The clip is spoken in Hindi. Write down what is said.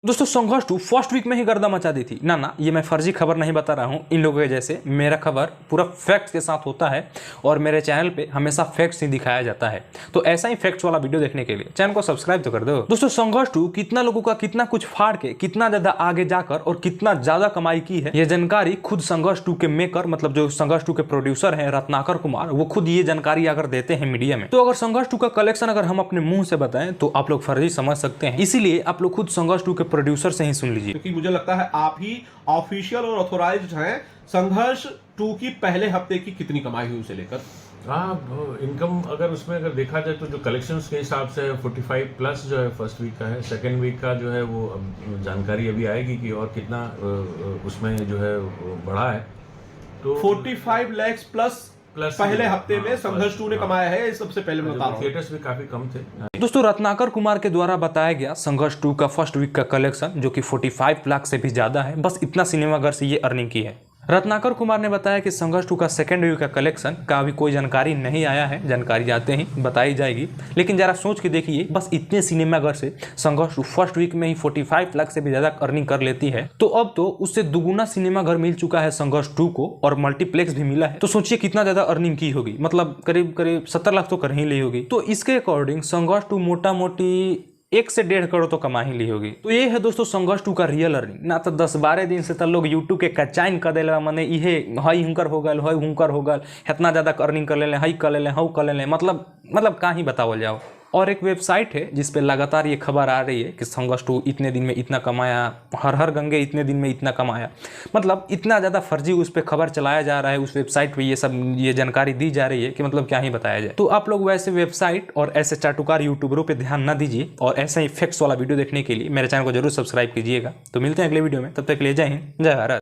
दोस्तों संघर्ष 2 फर्स्ट वीक में ही गर्दा मचा दी थी। ना ये मैं फर्जी खबर नहीं बता रहा हूँ इन लोगों के जैसे। मेरा खबर पूरा फैक्ट्स के साथ होता है और मेरे चैनल पे हमेशा फैक्ट्स ही दिखाया जाता है। तो ऐसा ही फैक्ट्स वाला वीडियो देखने के लिए चैनल को सब्सक्राइब तो कर दो। दोस्तों संघर्ष 2 कितना लोगों का कितना कुछ फाड़ के कितना ज्यादा आगे जाकर और कितना ज्यादा कमाई की है, ये जानकारी खुद संघर्ष 2 के मेकर मतलब जो संघर्ष 2 के प्रोड्यूसर है रत्नाकर कुमार, वो खुद ये जानकारी अगर देते हैं मीडिया में। तो अगर संघर्ष 2 का कलेक्शन अगर हम अपने मुंह से बताएं तो आप लोग फर्जी समझ सकते हैं। इसीलिए आप लोग खुद संघर्ष 2 के प्रोड्यूसर से ही सुन लीजिए, क्योंकि मुझे लगता है आप ही ऑफिशियल और ऑथोराइज्ड हैं। संघर्ष 2 की पहले हफ्ते की कितनी कमाई हुई उसे लेकर? हाँ, इनकम अगर उसमें अगर देखा जाए तो जो कलेक्शंस के हिसाब से 45 प्लस जो है फर्स्ट वीक का है। सेकंड वीक का जो है वो जानकारी अभी आएगी कि और कितना उसमें जो है बढ़ा है। तो 45 लाख प्लस पहले हफ्ते में संघर्ष 2 ने कमाया है। सबसे पहले मैं बता रहा हूं थिएटर्स भी काफी कम थे। दोस्तों रत्नाकर कुमार के द्वारा बताया गया संघर्ष 2 का फर्स्ट वीक का कलेक्शन जो कि 45 लाख से भी ज्यादा है, बस इतना सिनेमाघर से ये अर्निंग की है। रत्नाकर कुमार ने बताया कि संघर्ष 2 का सेकंड वीक का कलेक्शन का अभी कोई जानकारी नहीं आया है, जानकारी आते ही बताई जाएगी। लेकिन जरा सोच के देखिए, बस इतने सिनेमाघर से संघर्ष 2 फर्स्ट वीक में ही 45 लाख से भी ज्यादा अर्निंग कर लेती है, तो अब तो उससे दुगुना सिनेमाघर मिल चुका है संघर्ष 2 को और मल्टीप्लेक्स भी मिला है। तो सोचिए कितना ज्यादा अर्निंग की होगी, मतलब करीब करीब 70 लाख तो कर ही ली होगी। तो इसके अकॉर्डिंग संघर्ष 2 मोटा मोटी 1 से 1.5 करोड़ तो कमा ही ली होगी। तो ये है दोस्तों संघर्ष 2 का रियल अर्निंग। ना तो 10-12 दिन से तो लोग यूट्यूब के कचाइन कर देले, माने इहे हई हुंकर हो गल, हई हुंकर हो गल, इतना ज्यादा अर्निंग कर ले, हई कर ले, हऊ कर ले, मतलब कहीं बताओ जाओ। और एक वेबसाइट है जिस पे लगातार ये खबर आ रही है कि संघर्ष 2 इतने दिन में इतना कमाया, हर गंगे इतने दिन में इतना कमाया, मतलब इतना ज़्यादा फर्जी उस पर खबर चलाया जा रहा है। उस वेबसाइट पे ये जानकारी दी जा रही है कि मतलब क्या ही बताया जाए। तो आप लोग वैसे वेबसाइट और ऐसे चाटुकार यूट्यूबरों पे ध्यान ना दीजिए और ऐसे ही फैक्ट्स वाला वीडियो देखने के लिए मेरे चैनल को जरूर सब्सक्राइब कीजिएगा। तो मिलते हैं अगले वीडियो में, तब तक ले जय हिंद, जय भारत।